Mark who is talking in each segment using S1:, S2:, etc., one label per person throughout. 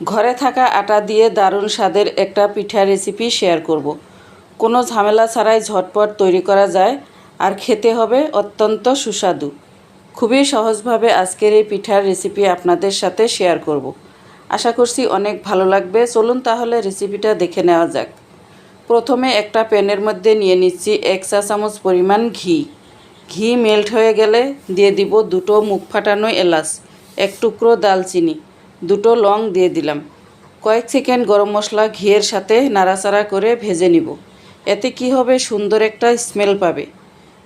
S1: ঘরে থাকা আটা দিয়ে দারুণ স্বাদের একটা পিঠা রেসিপি শেয়ার করব। কোনো ঝামেলা ছাড়াই ঝটপট তৈরি করা যায় আর খেতে হবে অত্যন্ত সুস্বাদু। খুবই সহজভাবে আজকের এই পিঠার রেসিপি আপনাদের সাথে শেয়ার করব। আশা করছি অনেক ভালো লাগবে। চলুন তাহলে রেসিপিটা দেখে নেওয়া যাক। প্রথমে একটা প্যানের মধ্যে নিয়ে নিচ্ছি 1 চা চামচ পরিমাণ ঘি। ঘি মেল্ট হয়ে গেলে দিয়ে দিব 2টো মুখ ফাটানো এলাচ, 1 টুকরো দালচিনি, 2টো লং দিয়ে দিলাম। কয়েক সেকেন্ড গরম মশলা ঘিয়ের সাথে নাড়াচাড়া করে ভেজে নিব। এতে কি হবে, সুন্দর একটা স্মেল পাবে।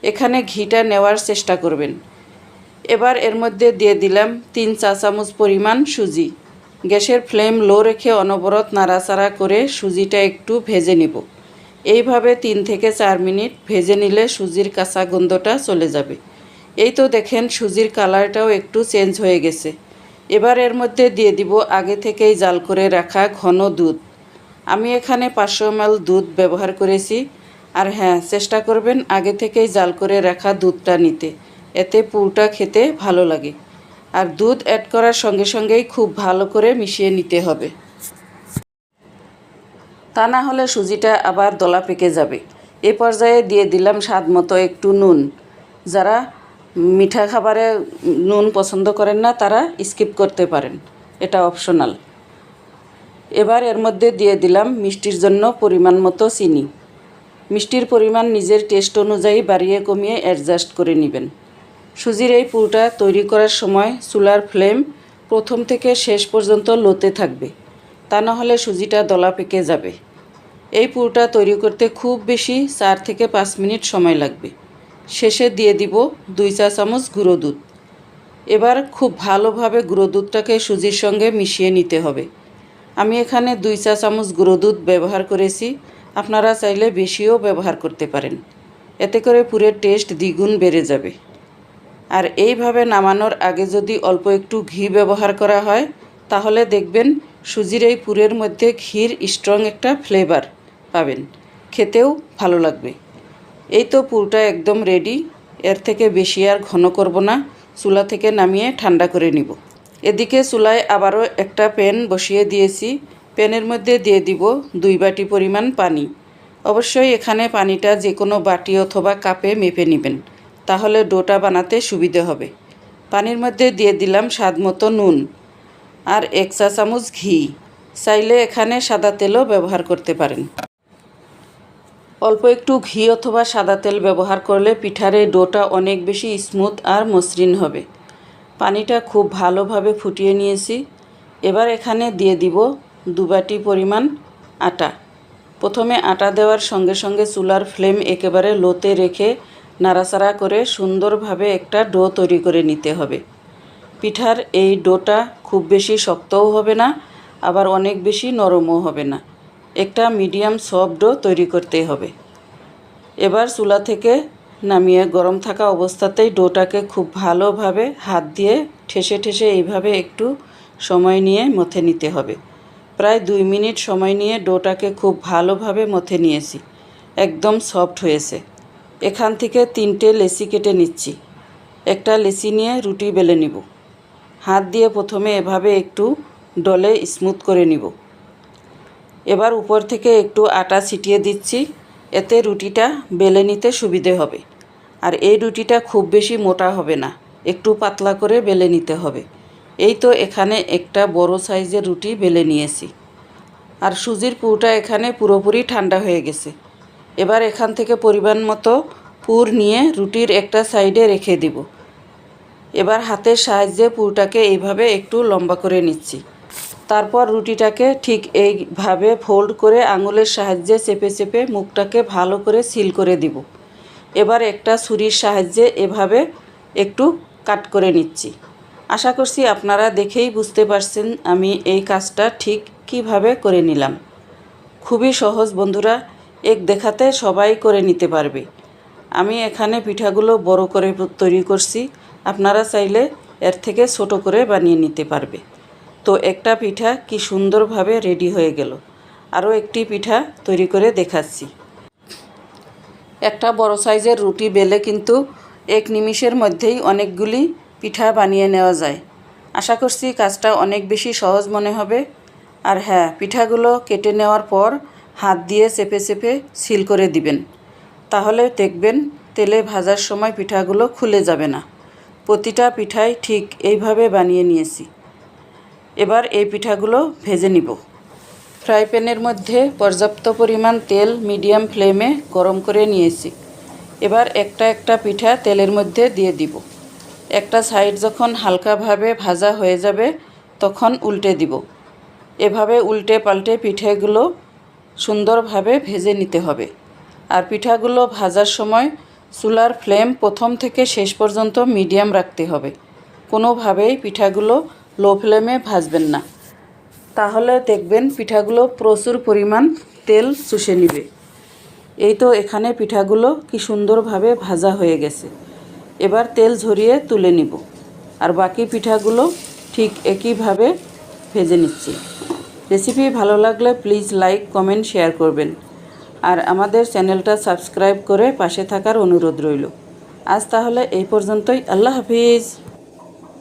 S1: এখানে ঘিটা নেওয়ার চেষ্টা করবেন। এবার এর মধ্যে দিয়ে দিলাম 3 চা চামচ পরিমাণ সুজি। গ্যাসের ফ্লেম লো রেখে অনবরত নাড়াচাড়া করে সুজিটা একটু ভেজে নিব। এইভাবে 3 থেকে 4 মিনিট ভেজে নিলে সুজির কাঁচা গন্ধটা চলে যাবে। এই তো দেখেন সুজির কালারটাও একটু চেঞ্জ হয়ে গেছে। এবার এর মধ্যে দিয়ে দিব আগে থেকেই জাল করে রাখা ঘন দুধ। আমি এখানে 500 ml দুধ ব্যবহার করেছি। আর হ্যাঁ, চেষ্টা করবেন আগে থেকেই জাল করে রাখা দুধটা নিতে, এতে পুরটা খেতে ভালো লাগে। আর দুধ অ্যাড করার সঙ্গে সঙ্গেই খুব ভালো করে মিশিয়ে নিতে হবে, তা না হলে সুজিটা আবার দলা পেকে যাবে। এ পর্যায়ে দিয়ে দিলাম স্বাদ মতো একটু নুন। যারা মিঠা খাবারে নুন পছন্দ করেন না তারা স্কিপ করতে পারেন, এটা অপশনাল। এবার এর মধ্যে দিয়ে দিলাম মিষ্টির জন্য পরিমাণ মতো চিনি। মিষ্টির পরিমাণ নিজের টেস্ট অনুযায়ী বাড়িয়ে কমিয়ে অ্যাডজাস্ট করে নেবেন। সুজির এই পুরটা তৈরি করার সময় চুলার ফ্লেম প্রথম থেকে শেষ পর্যন্ত লোতে থাকবে, তা না হলে সুজিটা দলা পেকে যাবে। এই পুরটা তৈরি করতে খুব বেশি 4 থেকে 5 মিনিট সময় লাগবে। শেষে দিয়ে দিব 2 চা চামচ গুঁড়ো দুধ। এবার খুব ভালোভাবে গুঁড়ো দুধটাকে সুজির সঙ্গে মিশিয়ে নিতে হবে। আমি এখানে 2 চা চামচ গুঁড়ো দুধ ব্যবহার করেছি, আপনারা চাইলে বেশিও ব্যবহার করতে পারেন। এতে করে পুরের টেস্ট দ্বিগুণ বেড়ে যাবে। আর এইভাবে নামানোর আগে যদি অল্প একটু ঘি ব্যবহার করা হয় তাহলে দেখবেন সুজির এই পুরের মধ্যে ঘির স্ট্রং একটা ফ্লেভার পাবেন, খেতেও ভালো লাগবে। এই তো পুরটা একদম রেডি। এর থেকে বেশি আর ঘন করব না, চুলা থেকে নামিয়ে ঠান্ডা করে নিব। এদিকে চুলায় আবারও একটা প্যান বসিয়ে দিয়েছি। প্যানের মধ্যে দিয়ে দিব 2 বাটি পরিমাণ পানি। অবশ্যই এখানে পানিটা যে কোনো বাটি অথবা কাপে মেপে নেবেন, তাহলে ডোটা বানাতে সুবিধে হবে। পানির মধ্যে দিয়ে দিলাম স্বাদ মতো নুন আর 1 চা চামচ ঘি। চাইলে এখানে সাদা তেলও ব্যবহার করতে পারেন। অল্প একটু ঘি অথবা সাদা তেল ব্যবহার করলে পিঠার এই ডোটা অনেক বেশি স্মুথ আর মসৃণ হবে। পানিটা খুব ভালোভাবে ফুটিয়ে নিয়েছি। এবার এখানে দিয়ে দিব 2 বাটি পরিমাণ আটা। প্রথমে আটা দেওয়ার সঙ্গে সঙ্গে চুলার ফ্লেম একেবারে লোতে রেখে নাড়াচাড়া করে সুন্দরভাবে একটা ডো তৈরি করে নিতে হবে। পিঠার এই ডোটা খুব বেশি শক্তও হবে না, আবার অনেক বেশি নরমও হবে না। একটা মিডিয়াম সফট ডো তৈরি করতে হবে। এবার চুলা থেকে নামিয়ে গরম থাকা অবস্থাতেই ডোটাকে খুব ভালোভাবে হাত দিয়ে ঠেসে ঠেসে এইভাবে একটু সময় নিয়ে মথে নিতে হবে। প্রায় 2 মিনিট সময় নিয়ে ডোটাকে খুব ভালোভাবে মথে নিয়েছি, একদম সফট হয়েছে। এখান থেকে 3টে লেচি কেটে নিচ্ছি। একটা লেচি নিয়ে রুটি বেলে নিব। হাত দিয়ে প্রথমে এভাবে একটু ডলে স্মুথ করে নিব। এবার উপর থেকে একটু আটা ছিটিয়ে দিচ্ছি, এতে রুটিটা বেলে নিতে সুবিধে হবে। আর এই রুটিটা খুব বেশি মোটা হবে না, একটু পাতলা করে বেলে নিতে হবে। এই তো এখানে একটা বড় সাইজের রুটি বেলে নিয়েছি। আর সুজির পুরটা এখানে পুরোপুরি ঠান্ডা হয়ে গেছে। এবার এখান থেকে পরিমাণ মতো পুর নিয়ে রুটির একটা সাইডে রেখে দিব। এবার হাতের সাহায্যে পুরটাকে এইভাবে একটু লম্বা করে নিচ্ছি। তারপর রুটিটাকে ঠিক এইভাবে ফোল্ড করে আঙুলের সাহায্যে চেপে চেপে মুখটাকে ভালো করে সিল করে দিব। এবার একটা ছুরির সাহায্যে এভাবে একটু কাট করে নিচ্ছি। আশা করছি আপনারা দেখেই বুঝতে পারছেন আমি এই কাজটা ঠিক কিভাবে করে নিলাম। খুবই সহজ বন্ধুরা, এক দেখাতে সবাই করে নিতে পারবে। আমি এখানে পিঠাগুলো বড় করে তৈরি করছি, আপনারা চাইলে এর থেকে ছোট করে বানিয়ে নিতে পারবে। তো একটা পিঠা কি সুন্দরভাবে রেডি হয়ে গেল। আরও একটি পিঠা তৈরি করে দেখাচ্ছি। একটা বড় সাইজের রুটি বেলে কিন্তু 1 নিমিষের মধ্যেই অনেকগুলি পিঠা বানিয়ে নেওয়া যায়। আশা করছি কাজটা অনেক বেশি সহজ মনে হবে। আর হ্যাঁ, পিঠাগুলো কেটে নেওয়ার পর হাত দিয়ে চেপে চেপে সিল করে দিবেন, তাহলে দেখবেন তেলে ভাজার সময় পিঠাগুলো খুলে যাবে না। প্রতিটা পিঠাই ঠিক এইভাবে বানিয়ে নিয়েছি। এবার এই পিঠাগুলো ভেজে নিব। ফ্রাই প্যানের মধ্যে পর্যাপ্ত পরিমাণ তেল মিডিয়াম ফ্লেমে গরম করে নিয়েছি। এবার একটা একটা পিঠা তেলের মধ্যে দিয়ে দিব। একটা সাইড যখন হালকাভাবে ভাজা হয়ে যাবে তখন উল্টে দিব। এভাবে উল্টে পাল্টে পিঠাগুলো সুন্দরভাবে ভেজে নিতে হবে। আর পিঠাগুলো ভাজার সময় চুলার ফ্লেম প্রথম থেকে শেষ পর্যন্ত মিডিয়াম রাখতে হবে। কোনোভাবেই পিঠাগুলো লো ফ্লেমে ভাজবেন না, তাহলে দেখবেন পিঠাগুলো প্রচুর পরিমাণ তেল চুষে নেবে। এই তো এখানে পিঠাগুলো কি সুন্দরভাবে ভাজা হয়ে গেছে। এবার তেল ঝরিয়ে তুলে নিব। আর বাকি পিঠাগুলো ঠিক একইভাবে ভেজে নিচ্ছি। রেসিপি ভালো লাগলে প্লিজ লাইক কমেন্ট শেয়ার করবেন। আর আমাদের চ্যানেলটা সাবস্ক্রাইব করে পাশে থাকার অনুরোধ রইল। আজ তাহলে এই পর্যন্তই। আল্লাহ হাফিজ।